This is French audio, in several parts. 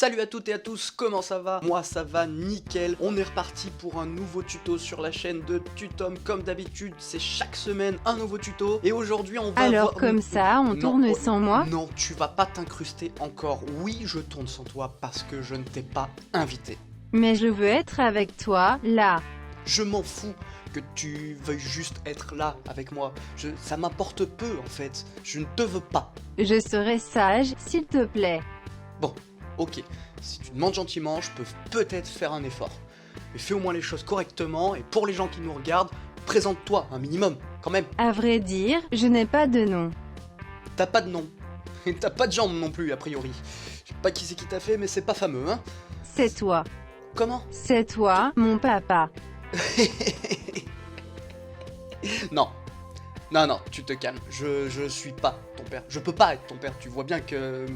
Salut à toutes et à tous, comment ça va? Moi ça va nickel, on est reparti pour un nouveau tuto sur la chaîne de Tutom. Comme d'habitude, c'est chaque semaine un nouveau tuto. Et aujourd'hui on va Alors voir... comme ça, on tourne sans moi? Non, tu vas pas t'incruster encore. Oui, je tourne sans toi parce que je ne t'ai pas invité. Mais je veux être avec toi, là. Je m'en fous que tu veuilles juste être là avec moi. Ça m'importe peu en fait, je ne te veux pas. Je serai sage, s'il te plaît. Bon, ok, si tu demandes gentiment, je peux peut-être faire un effort. Mais fais au moins les choses correctement, et pour les gens qui nous regardent, présente-toi un minimum, quand même. À vrai dire, je n'ai pas de nom. T'as pas de nom. Et t'as pas de jambes non plus, a priori. Je sais pas qui c'est qui t'a fait, mais c'est pas fameux, hein. C'est toi. Comment? C'est toi, mon papa. Non. Non, tu te calmes. Je suis pas ton père. Je peux pas être ton père, tu vois bien que...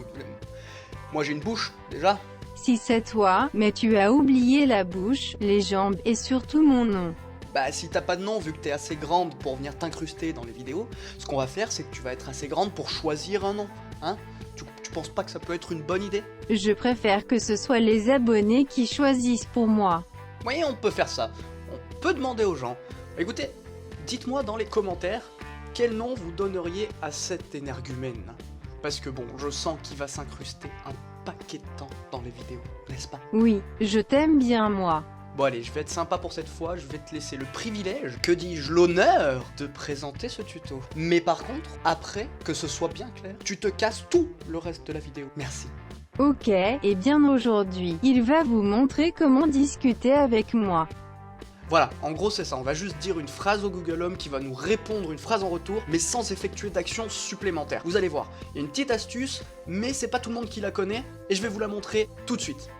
Moi j'ai une bouche, déjà. Si c'est toi, mais tu as oublié la bouche, les jambes et surtout mon nom. Bah si t'as pas de nom, vu que t'es assez grande pour venir t'incruster dans les vidéos, ce qu'on va faire c'est que tu vas être assez grande pour choisir un nom, hein. Tu penses pas que ça peut être une bonne idée? Je préfère que ce soit les abonnés qui choisissent pour moi. Oui, on peut faire ça. On peut demander aux gens. Écoutez, dites-moi dans les commentaires quel nom vous donneriez à cet énergumène. Parce que bon, je sens qu'il va s'incruster un paquet de temps dans les vidéos, n'est-ce pas? Oui, je t'aime bien moi. Bon allez, je vais être sympa pour cette fois, je vais te laisser le privilège, que dis-je, l'honneur de présenter ce tuto. Mais par contre, après, que ce soit bien clair, tu te casses tout le reste de la vidéo. Merci. Ok, et bien aujourd'hui, il va vous montrer comment discuter avec moi. Voilà, en gros c'est ça, on va juste dire une phrase au Google Home qui va nous répondre une phrase en retour, mais sans effectuer d'action supplémentaire. Vous allez voir, il y a une petite astuce, mais c'est pas tout le monde qui la connaît, et je vais vous la montrer tout de suite.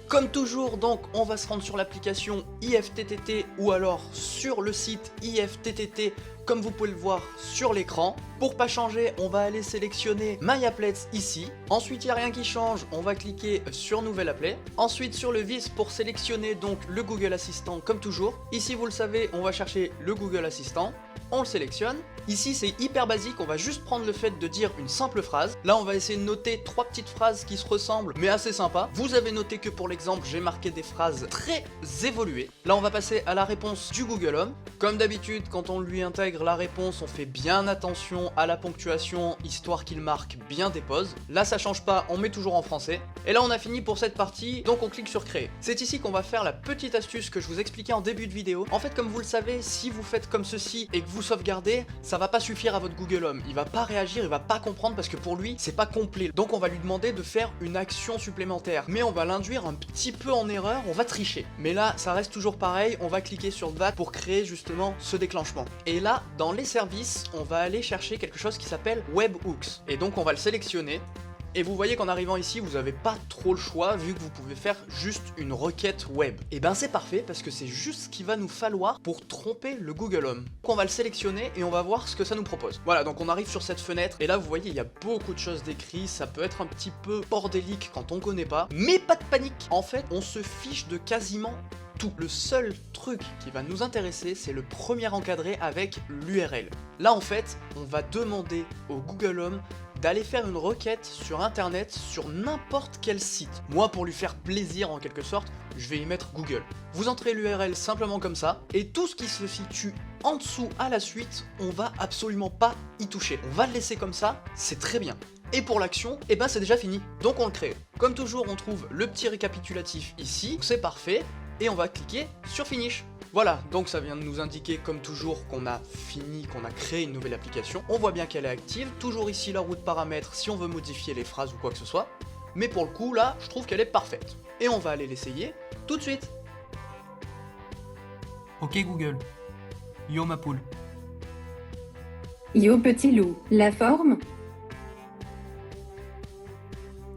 Comme toujours, donc, on va se rendre sur l'application IFTTT ou alors sur le site IFTTT, comme vous pouvez le voir sur l'écran. Pour pas changer, on va aller sélectionner My Applets ici. Ensuite, il n'y a rien qui change, on va cliquer sur Nouvel Applet. Ensuite, sur le vis pour sélectionner donc le Google Assistant comme toujours. Ici, vous le savez, on va chercher le Google Assistant. On le sélectionne. Ici, c'est hyper basique, on va juste prendre le fait de dire une simple phrase. Là, on va essayer de noter 3 petites phrases qui se ressemblent, mais assez sympa. Vous avez noté que pour l'exemple, j'ai marqué des phrases très évoluées. Là, on va passer à la réponse du Google Home. Comme d'habitude, quand on lui intègre la réponse, on fait bien attention à la ponctuation, histoire qu'il marque bien des pauses. Là, ça change pas, on met toujours en français. Et là, on a fini pour cette partie, donc on clique sur Créer. C'est ici qu'on va faire la petite astuce que je vous expliquais en début de vidéo. En fait, comme vous le savez, si vous faites comme ceci et que vous sauvegardez, ça va pas suffire à votre Google Home. Il va pas réagir, il va pas comprendre parce que pour lui, c'est pas complet. Donc on va lui demander de faire une action supplémentaire. Mais on va l'induire un petit peu en erreur, on va tricher. Mais là, ça reste toujours pareil, on va cliquer sur VAT pour créer justement ce déclenchement. Et là, dans les services, on va aller chercher quelque chose qui s'appelle Webhooks. Et donc on va le sélectionner. Et vous voyez qu'en arrivant ici, vous n'avez pas trop le choix vu que vous pouvez faire juste une requête web. Et ben c'est parfait parce que c'est juste ce qu'il va nous falloir pour tromper le Google Home. Donc on va le sélectionner et on va voir ce que ça nous propose. Voilà, donc on arrive sur cette fenêtre et là vous voyez il y a beaucoup de choses décrites, ça peut être un petit peu bordélique quand on connaît pas, mais pas de panique. En fait, on se fiche de quasiment tout. Le seul truc qui va nous intéresser, c'est le premier encadré avec l'URL. Là en fait, on va demander au Google Home d'aller faire une requête sur internet sur n'importe quel site. Moi, pour lui faire plaisir en quelque sorte, je vais y mettre Google. Vous entrez l'URL simplement comme ça, et tout ce qui se situe en dessous à la suite, on va absolument pas y toucher. On va le laisser comme ça, c'est très bien. Et pour l'action, eh ben c'est déjà fini, donc on le crée. Comme toujours, on trouve le petit récapitulatif ici, c'est parfait, et on va cliquer sur Finish. Voilà, donc ça vient de nous indiquer comme toujours qu'on a fini, qu'on a créé une nouvelle application. On voit bien qu'elle est active, toujours ici la roue de paramètres si on veut modifier les phrases ou quoi que ce soit. Mais pour le coup, là, je trouve qu'elle est parfaite. Et on va aller l'essayer tout de suite. Ok Google, yo ma poule. Yo petit loup, la forme?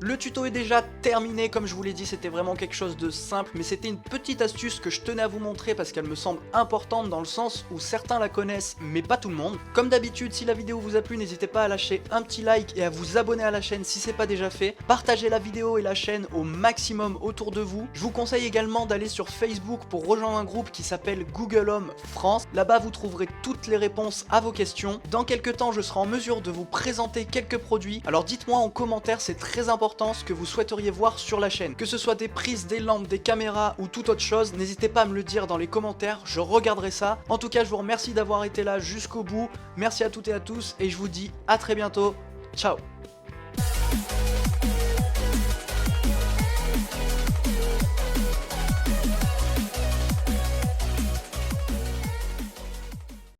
Le tuto est déjà terminé, comme je vous l'ai dit, c'était vraiment quelque chose de simple, mais c'était une petite astuce que je tenais à vous montrer parce qu'elle me semble importante dans le sens où certains la connaissent, mais pas tout le monde. Comme d'habitude, si la vidéo vous a plu, n'hésitez pas à lâcher un petit like et à vous abonner à la chaîne si c'est pas déjà fait. Partagez la vidéo et la chaîne au maximum autour de vous. Je vous conseille également d'aller sur Facebook pour rejoindre un groupe qui s'appelle Google Home France. Là-bas, vous trouverez toutes les réponses à vos questions. Dans quelques temps, je serai en mesure de vous présenter quelques produits. Alors dites-moi en commentaire, c'est très important ce que vous souhaiteriez voir sur la chaîne. Que ce soit des prises, des lampes, des caméras ou toute autre chose, n'hésitez pas à me le dire dans les commentaires, je regarderai ça. En tout cas, je vous remercie d'avoir été là jusqu'au bout. Merci à toutes et à tous et je vous dis à très bientôt. Ciao.